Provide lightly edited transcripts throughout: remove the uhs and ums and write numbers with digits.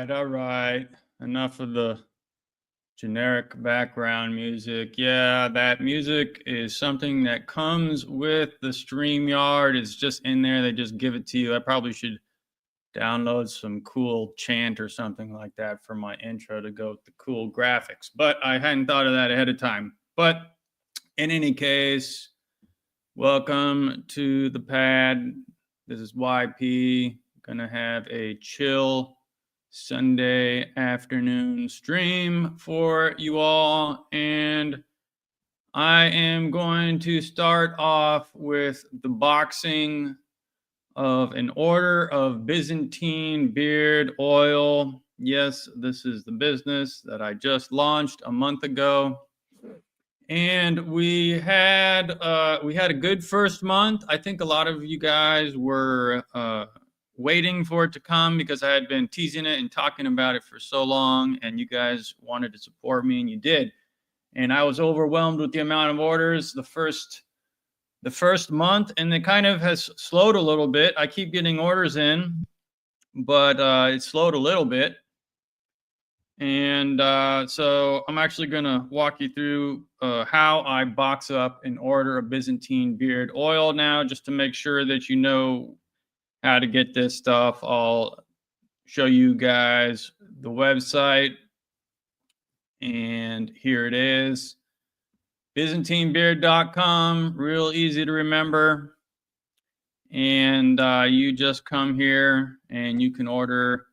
right, all right. Enough of the generic background music. Yeah, that music is something that comes with the StreamYard. It's just in there. They just give it to you. I probably should download some cool chant or something like that for my intro to go with the cool graphics. But I hadn't thought of that ahead of time. But in any case, welcome to the pad. This is YP. Gonna have a chill Sunday afternoon stream for you all, and I am going to start off with the boxing of an order of Byzantine Beard oil. Yes, this is the business that I just launched a month ago. And we had a good first month. I think a lot of you guys were waiting for it to come because I had been teasing it and talking about it for so long, and you guys wanted to support me, and you did. And I was overwhelmed with the amount of orders the first month, and it kind of has slowed a little bit. I keep getting orders in, but it slowed a little bit. And so I'm actually going to walk you through how I box up and order a Byzantine Beard oil now, just to make sure that you know how to get this stuff. I'll show you guys the website. And here it is. ByzantineBeard.com, real easy to remember. And you just come here and you can order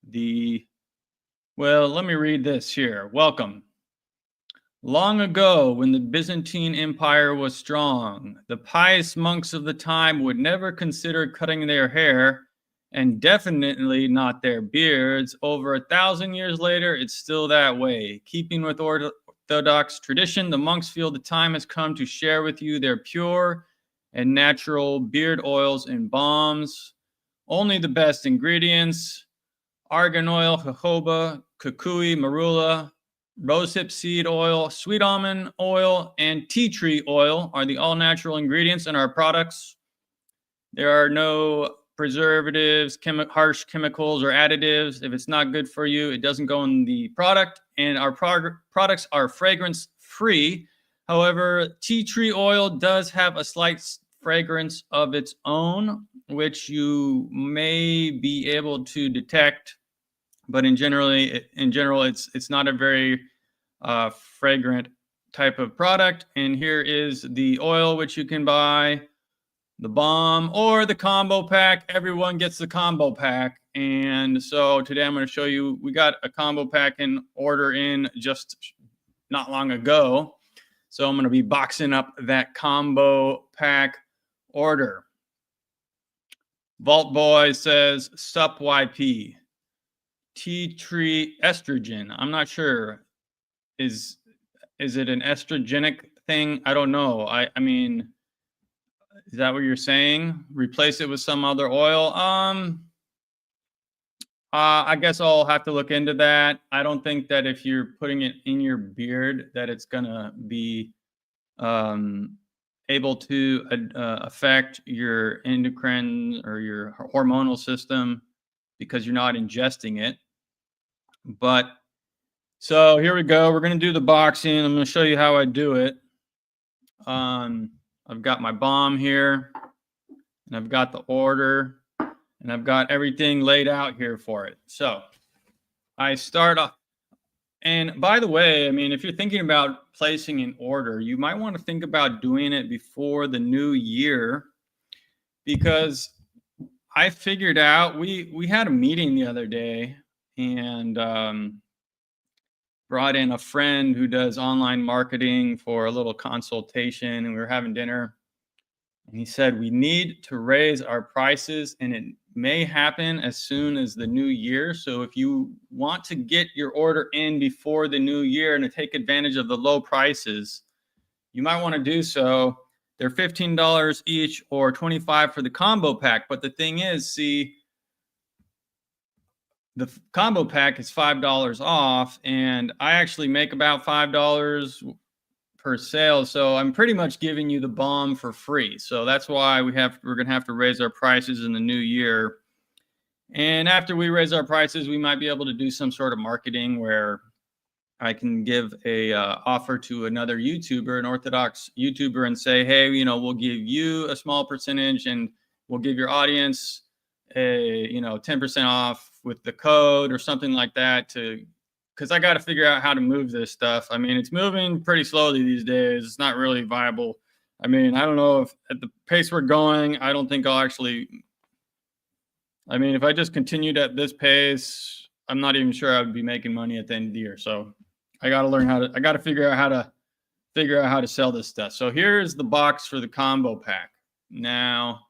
the... Well, let me read this here. Welcome. Long ago, when the Byzantine Empire was strong, the pious monks of the time would never consider cutting their hair, and definitely not their beards. Over 1,000 years later, it's still that way. Keeping with Orthodox tradition, the monks feel the time has come to share with you their pure and natural beard oils and balms. Only the best ingredients: argan oil, jojoba, kukui, marula, rosehip seed oil, sweet almond oil, and tea tree oil are the all-natural ingredients in our products. There are no preservatives, harsh chemicals, or additives. If it's not good for you, it doesn't go in the product. And our products are fragrance-free. However, tea tree oil does have a slight fragrance of its own, which you may be able to detect. But in general, it's not a very fragrant type of product. And here is the oil, which you can buy, the balm, or the combo pack. Everyone gets the combo pack. And so today I'm going to show you, we got a combo pack in order in just not long ago. So I'm going to be boxing up that combo pack order. Vault Boy says, sup YP. Tea tree estrogen. I'm not sure. Is it an estrogenic thing? I don't know. I mean, is that what you're saying? Replace it with some other oil? I guess I'll have to look into that. I don't think that if you're putting it in your beard that it's gonna be able to affect your endocrine or your hormonal system because you're not ingesting it. But so here we go. We're going to do the boxing. I'm going to show you how I do it. I've got my balm here, and I've got the order, and I've got everything laid out here for it. So I start off. And by the way, I mean, if you're thinking about placing an order, you might want to think about doing it before the new year, because I figured out, we had a meeting the other day, and brought in a friend who does online marketing for a little consultation, and we were having dinner, and he said we need to raise our prices, and it may happen as soon as the new year. So if you want to get your order in before the new year and to take advantage of the low prices, you might want to do so. They're $15 each or $25 for the combo pack. But the thing is, see, the combo pack is $5 off, and I actually make about $5 per sale. So I'm pretty much giving you the balm for free. So that's why we're going to have to raise our prices in the new year. And after we raise our prices, we might be able to do some sort of marketing where I can give a offer to another YouTuber, an Orthodox YouTuber, and say, hey, you know, we'll give you a small percentage and we'll give your audience a, you know, 10% off with the code or something like that, to, because I got to figure out how to move this stuff. I mean, it's moving pretty slowly these days. It's not really viable. I mean, I don't know if at the pace we're going, I don't think I'll actually, I mean, if I just continued at this pace, I'm not even sure I would be making money at the end of the year. So I got to learn how to, I got to figure out how to sell this stuff. So here's the box for the combo pack. Now,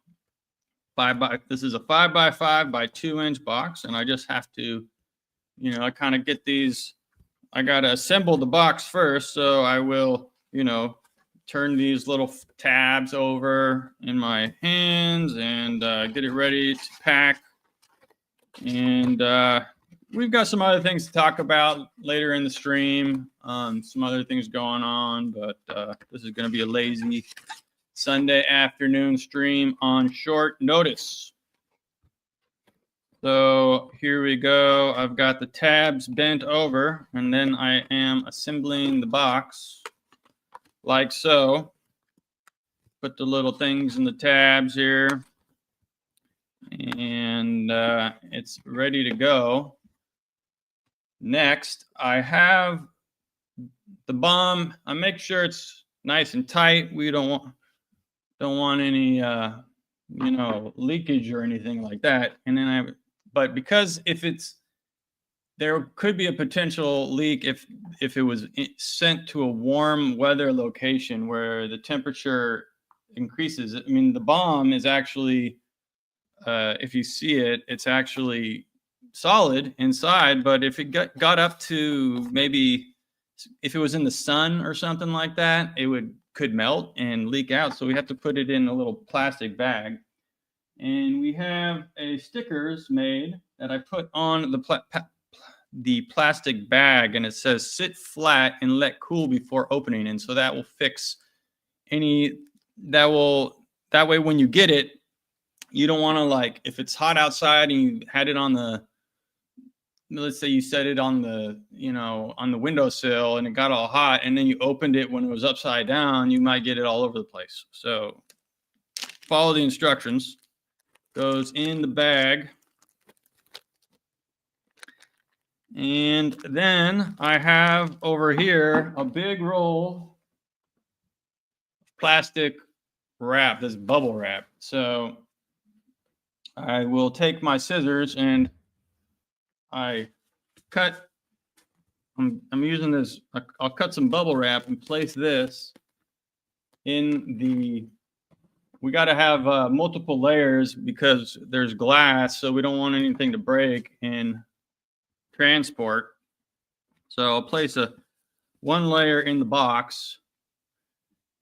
this is a 5x5 by 2-inch box, and I just have to, you know, I kind of get these, I got to assemble the box first. So I will, you know, turn these little tabs over in my hands and get it ready to pack. And we've got some other things to talk about later in the stream, some other things going on, but this is going to be a lazy Sunday afternoon stream on short notice. So here we go. I've got the tabs bent over, and then I am assembling the box like so. Put the little things in the tabs here, and it's ready to go. Next, I have the bomb. I make sure it's nice and tight. We don't want any you know, leakage or anything like that. And then but because if it's, there could be a potential leak if it was sent to a warm weather location where the temperature increases. I mean, the bomb is actually, if you see it, it's actually solid inside, but if it got up to, maybe if it was in the sun or something like that, it could melt and leak out. So we have to put it in a little plastic bag. And we have stickers made that I put on the plastic bag, and it says sit flat and let cool before opening. And so that will fix any, that way when you get it, you don't want to, like, if it's hot outside and you had it on the, let's say you set it on the, you know, on the windowsill and it got all hot, and then you opened it when it was upside down, you might get it all over the place. So follow the instructions. Goes in the bag. And then I have over here a big roll of plastic wrap, this bubble wrap. So I will take my scissors and I cut, I'm using this, I'll cut some bubble wrap and place this in the, we got to have multiple layers because there's glass, so we don't want anything to break in transport. So I'll place one layer in the box,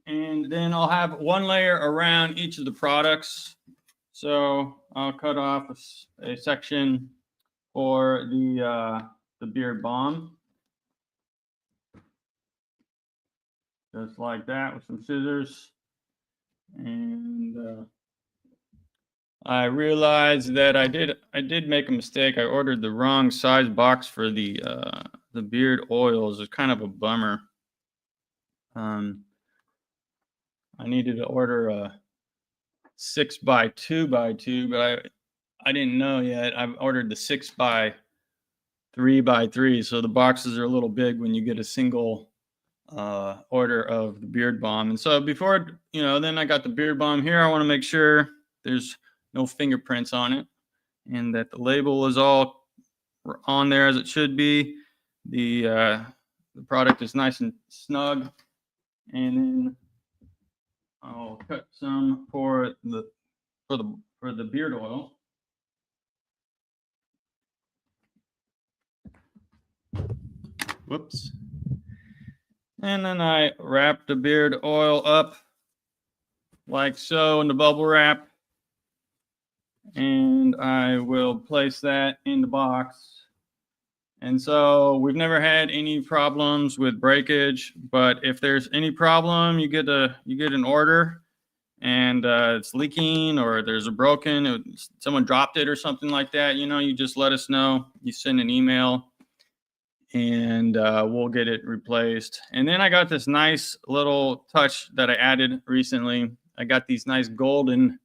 and then I'll have one layer around each of the products. So I'll cut off a section for the beard balm, just like that, with some scissors. And I realized that I did make a mistake. I ordered the wrong size box for the beard oils. It's kind of a bummer. I needed to order a 6x2x2, but I didn't know yet. I've ordered the 6x3x3, so the boxes are a little big when you get a single order of the beard balm. And so before, you know, then I got the beard balm here. I want to make sure there's no fingerprints on it and that the label is all on there as it should be. The product is nice and snug. And then I'll cut some for the beard oil. Whoops. And then I wrap the beard oil up like so in the bubble wrap. And I will place that in the box. And so we've never had any problems with breakage, but if there's any problem, you get an order, and it's leaking or there's a broken, someone dropped it or something like that, you just let us know. You send an email and we'll get it replaced. And then I got this nice little touch that I added recently. I got these nice golden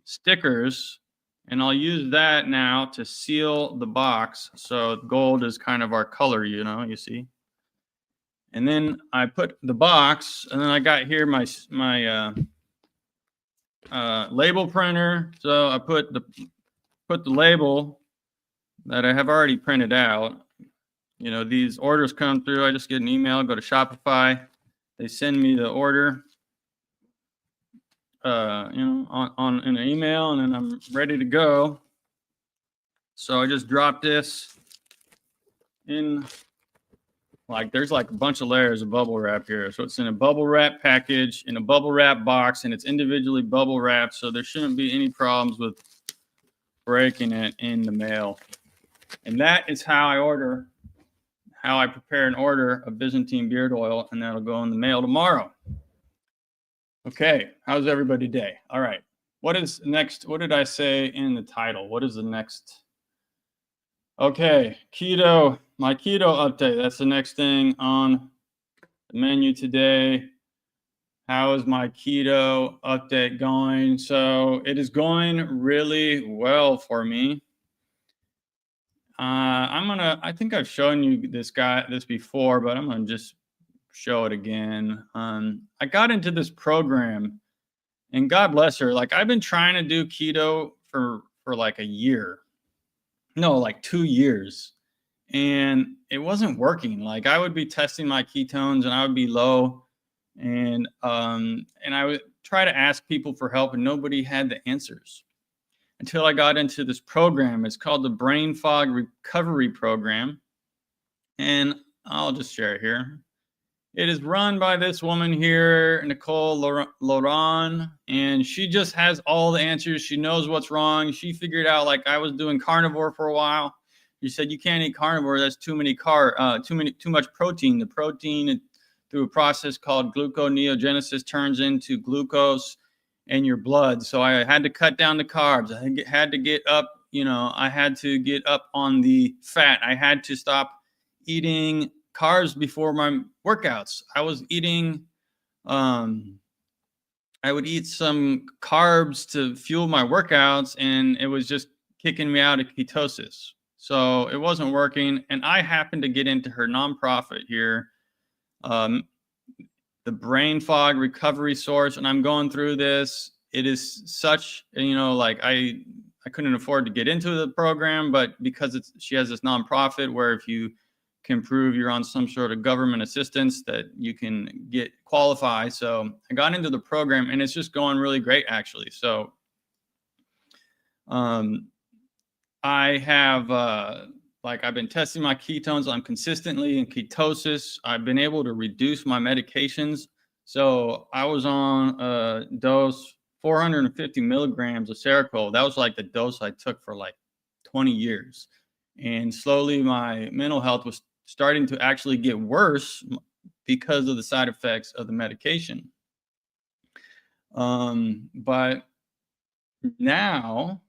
stickers, and I'll use that now to seal the box. So gold is kind of our color, you see. And then I put the box, and then I got here my label printer. So I put the label that I have already printed out. These orders come through. I just get an email, go to Shopify. They send me the order, on in an email, and then I'm ready to go. So I just drop this in, there's a bunch of layers of bubble wrap here. So it's in a bubble wrap package, in a bubble wrap box, and it's individually bubble wrapped. So there shouldn't be any problems with breaking it in the mail. And that is how I prepare an order of Byzantine beard oil, and that'll go in the mail tomorrow. Okay, how's everybody day? All right, what is next? What did I say in the title? What is the next? Okay, keto, my keto update. That's the next thing on the menu today. How is my keto update going? So it is going really well for me. I think I've shown you this before, but I'm gonna just show it again. I got into this program, and God bless her. I've been trying to do keto for a year. No, 2 years. And it wasn't working. I would be testing my ketones and I would be low. And I would try to ask people for help, and nobody had the answers. Until I got into this program. It's called the Brain Fog Recovery Program. And I'll just share it here. It is run by this woman here, Nicole Laurent, and she just has all the answers. She knows what's wrong. She figured out, I was doing carnivore for a while. She said, you can't eat carnivore. That's too much protein. The protein, through a process called gluconeogenesis, turns into glucose in your blood. So I had to cut down the carbs. I had to get up, I had to get up on the fat. I had to stop eating carbs before my workouts. I was eating, I would eat some carbs to fuel my workouts, and it was just kicking me out of ketosis. So it wasn't working. And I happened to get into her nonprofit here, the Brain Fog Recovery Source, and I'm going through this. It is such, I couldn't afford to get into the program, but because she has this nonprofit where if you can prove you're on some sort of government assistance, that you can qualify. So I got into the program, and it's just going really great, actually. So I have I've been testing my ketones. I'm consistently in ketosis. I've been able to reduce my medications. So I was on a dose, 450 milligrams of Seroquel. That was the dose I took for 20 years. And slowly my mental health was starting to actually get worse because of the side effects of the medication. But now,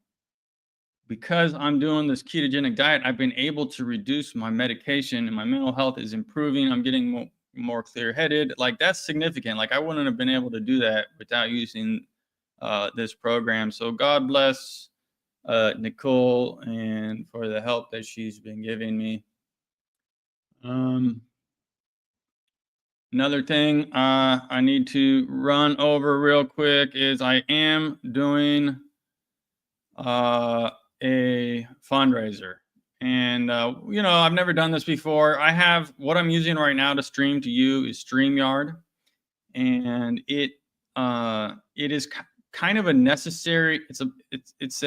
because I'm doing this ketogenic diet, I've been able to reduce my medication, and my mental health is improving. I'm getting more clear-headed. That's significant. I wouldn't have been able to do that without using this program. So God bless Nicole and for the help that she's been giving me. Another thing I need to run over real quick is I am doing a fundraiser. And, I've never done this before. What I'm using right now to stream to you is StreamYard. And it is kind of a necessary, it's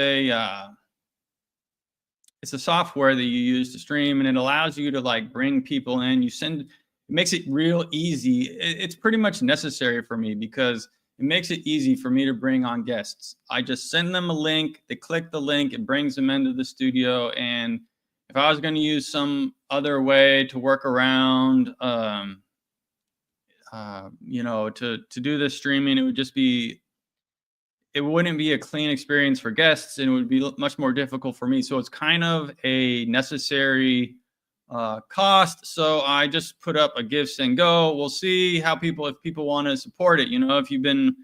a software that you use to stream, and it allows you to bring people in. It makes it real easy. It's pretty much necessary for me because it makes it easy for me to bring on guests. I just send them a link. They click the link. It brings them into the studio. And if I was going to use some other way to work around, to do this streaming, it would just be it wouldn't be a clean experience for guests, and it would be much more difficult for me. So it's kind of a necessary cost. So I just put up a GiveSendGo. We'll see how if people want to support it. You know, if you've been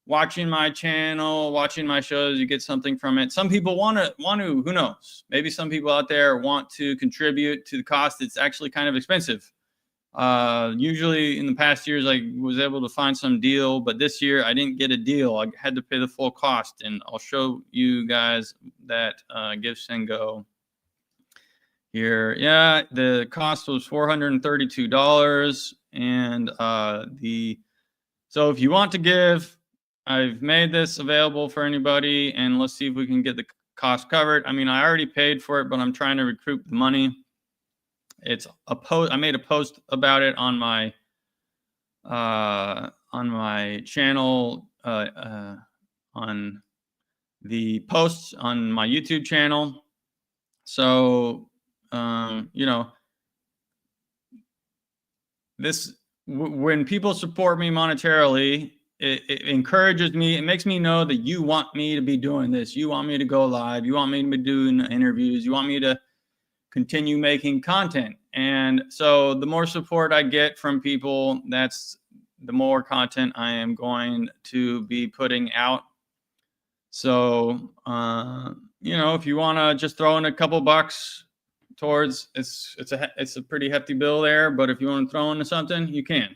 watching my channel, watching my shows, you get something from it. Some people want to, who knows? Maybe some people out there want to contribute to the cost. It's actually kind of expensive. Usually in the past years, I was able to find some deal, but this year I didn't get a deal. I had to pay the full cost, and I'll show you guys that GiveSendGo here. Yeah, the cost was $432, and so if you want to give, I've made this available for anybody, and let's see if we can get the cost covered. I mean, I already paid for it, but I'm trying to recoup the money. It's a post. I made a post about it on my channel, on the posts on my YouTube channel. So, you know, when people support me monetarily, it encourages me. It makes me know that you want me to be doing this. You want me to go live. You want me to be doing interviews. You want me to continue making content. And so the more support I get from people, that's the more content I am going to be putting out. So, you know, if you want to just throw in a couple bucks towards, it's a pretty hefty bill there, but if you want to throw into something, you can.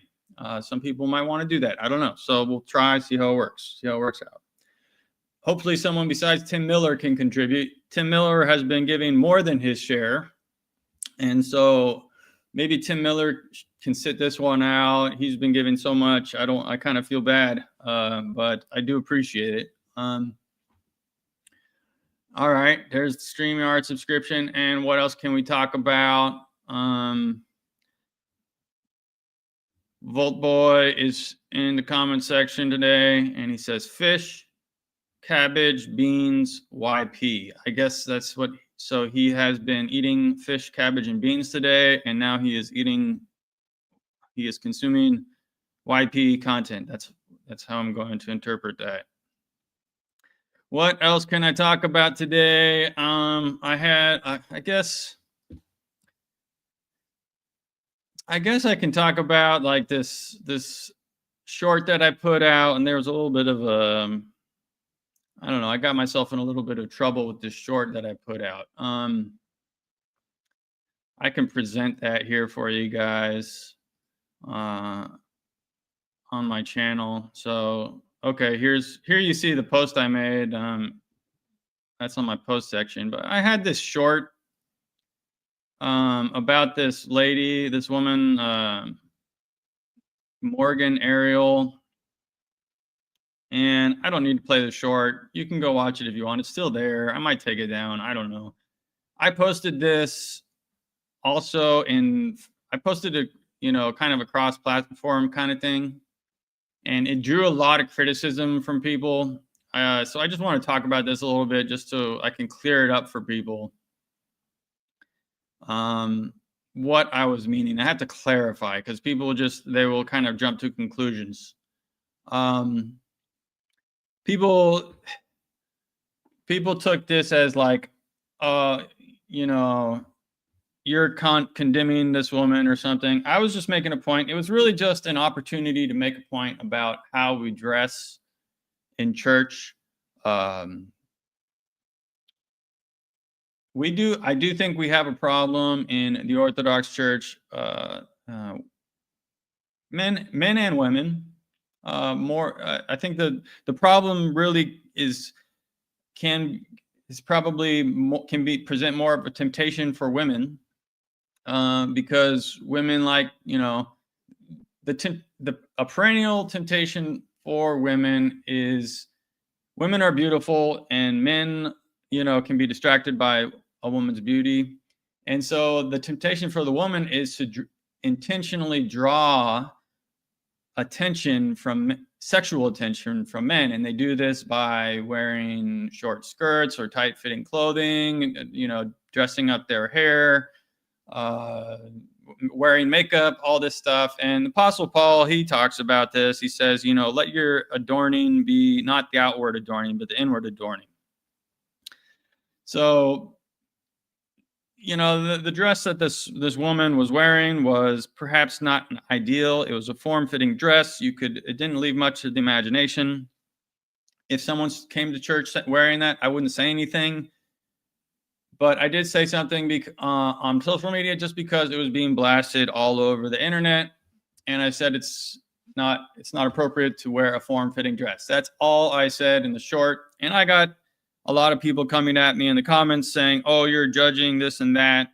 Some people might want to do that. I don't know. So we'll try, see how it works out. Hopefully someone besides Tim Miller can contribute. Tim Miller has been giving more than his share. And so maybe Tim Miller can sit this one out. He's been giving so much. I kind of feel bad, but I do appreciate it. All right, there's the StreamYard subscription. And what else can we talk about? Volt Boy is in the comment section today, and he says fish, cabbage, beans, YP. I guess that's what. So he has been eating fish, cabbage, and beans today, and now he is consuming YP content. That's how I'm going to interpret that. What else can I talk about today? I guess I can talk about like this short that I put out, and there was a little bit of I don't know, I got myself in a little bit of trouble with this short that I put out. I can present that here for you guys on my channel. So, okay, here you see the post I made. That's on my post section, but I had this short about this lady, this woman, Morgan Ariel. And I don't need to play the short. You can go watch it if you want. It's still there. I might take it down. I don't know. I posted this also I posted it, you know, kind of a cross-platform kind of thing. And it drew a lot of criticism from people. So I just want to talk about this a little bit just so I can clear it up for people. What I was meaning. I have to clarify because people they will kind of jump to conclusions. People took this as like, you know, you're condemning this woman or something. I was just making a point. It was really just an opportunity to make a point about how we dress in church. I do think we have a problem in the Orthodox Church, men and women. I think the problem really can present more of a temptation for women, because women, like, you know, a perennial temptation for women is women are beautiful, and men, you know, can be distracted by a woman's beauty. And so the temptation for the woman is to intentionally draw sexual attention from men. And they do this by wearing short skirts or tight-fitting clothing, you know, dressing up their hair, wearing makeup, all this stuff. And the Apostle Paul, he talks about this. He says, let your adorning be not the outward adorning, but the inward adorning. So, the dress that this woman was wearing was perhaps not ideal. It was a form-fitting dress. It didn't leave much to the imagination. If someone came to church wearing that, I wouldn't say anything. But I did say something on social media just because it was being blasted all over the internet. And I said it's not appropriate to wear a form-fitting dress. That's all I said in the short. And I got a lot of people coming at me in the comments saying, oh, you're judging this and that.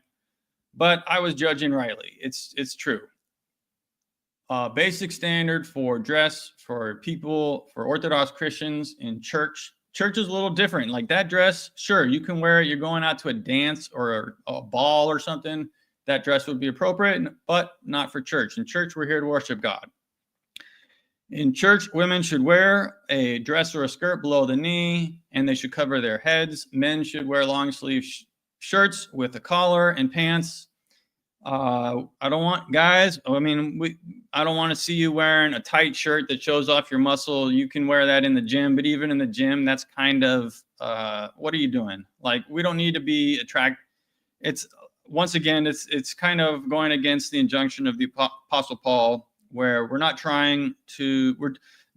But I was judging rightly. It's true. Basic standard for dress for people, for Orthodox Christians in church. Church is a little different. Like that dress, sure, you can wear it. You're going out to a dance or a ball or something. That dress would be appropriate, but not for church. In church, we're here to worship God. In church, women should wear a dress or a skirt below the knee, and they should cover their heads. Men should wear long sleeve shirts with a collar and pants. I don't want to see you wearing a tight shirt that shows off your muscle. You can wear that in the gym, but even in the gym, that's kind of, what are you doing? Like, we don't need to be it's kind of going against the injunction of the Apostle Paul, where we're not trying to,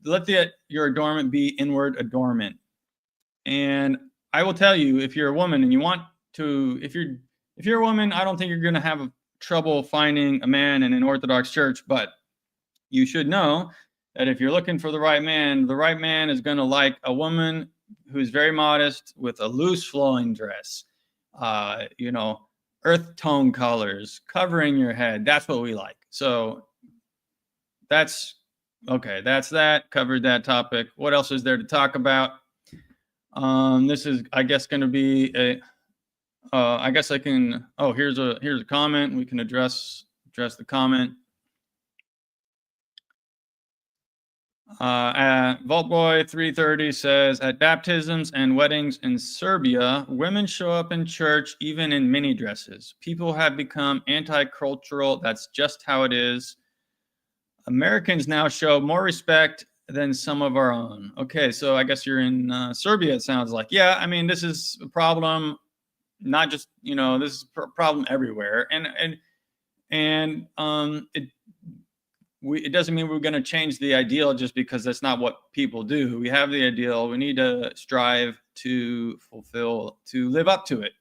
let your adornment be inward adornment. And I will tell you, if you're a woman and you want to, if you're a woman, I don't think you're going to have trouble finding a man in an Orthodox church, but you should know that if you're looking for the right man is going to like a woman who's very modest with a loose flowing dress, earth tone colors, covering your head. That's what we like. So that's okay. That's that. Covered that topic. What else is there to talk about? This is, I guess, going to be a. I guess I can. Oh, here's a comment. We can address the comment. Vaultboy 330 says, at baptisms and weddings in Serbia, women show up in church even in mini dresses. People have become anti-cultural. That's just how it is. Americans now show more respect than some of our own. Okay, so I guess you're in Serbia, it sounds like. Yeah, I mean, this is a problem, not just, this is a problem everywhere. It doesn't mean we're going to change the ideal just because that's not what people do. We have the ideal. We need to strive to live up to it.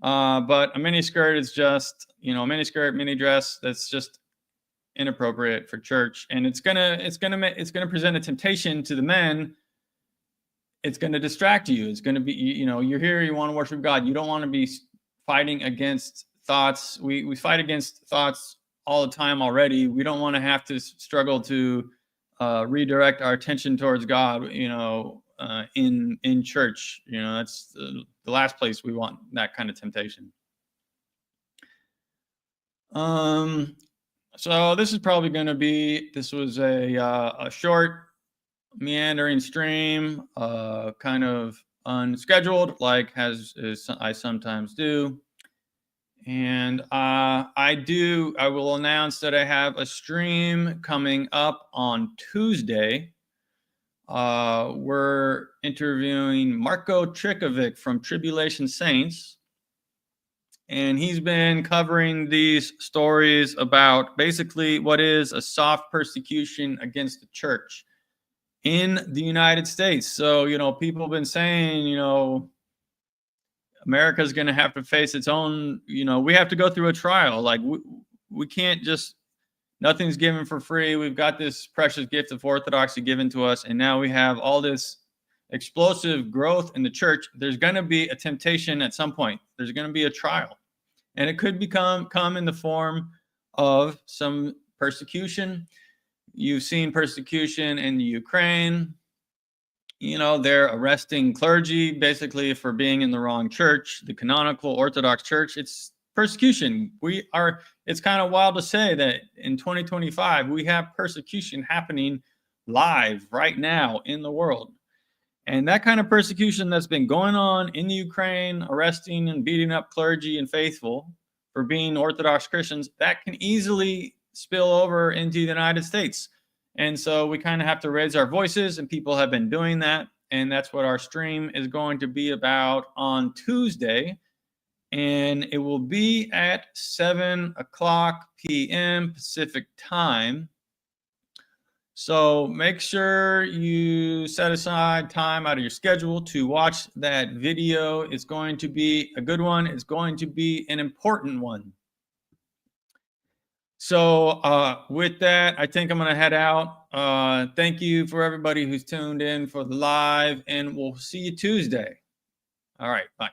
But a mini skirt is just, mini skirt, mini dress. That's just inappropriate for church, and it's gonna present a temptation to the men. It's gonna distract you. It's gonna be, you're here, you want to worship God. You don't want to be fighting against thoughts. We fight against thoughts all the time already. We don't want to have to struggle to redirect our attention towards God. In church. That's the last place we want that kind of temptation. So this is probably going to be, this was a short meandering stream, kind of unscheduled, like I sometimes do. And I will announce that I have a stream coming up on Tuesday. We're interviewing Marko Trikovic from Tribulation Saints. And he's been covering these stories about basically what is a soft persecution against the church in the United States. So, people have been saying, America's going to have to face its own, we have to go through a trial. Like we can't just, nothing's given for free. We've got this precious gift of orthodoxy given to us. And now we have all this explosive growth in the church. There's going to be a temptation at some point. There's going to be a trial. And it could come in the form of some persecution. You've seen persecution in the Ukraine. They're arresting clergy basically for being in the wrong church, the canonical Orthodox Church. It's persecution. It's kind of wild to say that in 2025, we have persecution happening live right now in the world. And that kind of persecution that's been going on in the Ukraine, arresting and beating up clergy and faithful for being Orthodox Christians, that can easily spill over into the United States. And so we kind of have to raise our voices, and people have been doing that. And that's what our stream is going to be about on Tuesday. And it will be at 7 o'clock p.m. Pacific time. So make sure you set aside time out of your schedule to watch that video. It's going to be a good one. It's going to be an important one. So with that, I think I'm going to head out. Thank you for everybody who's tuned in for the live, and we'll see you Tuesday. All right, bye.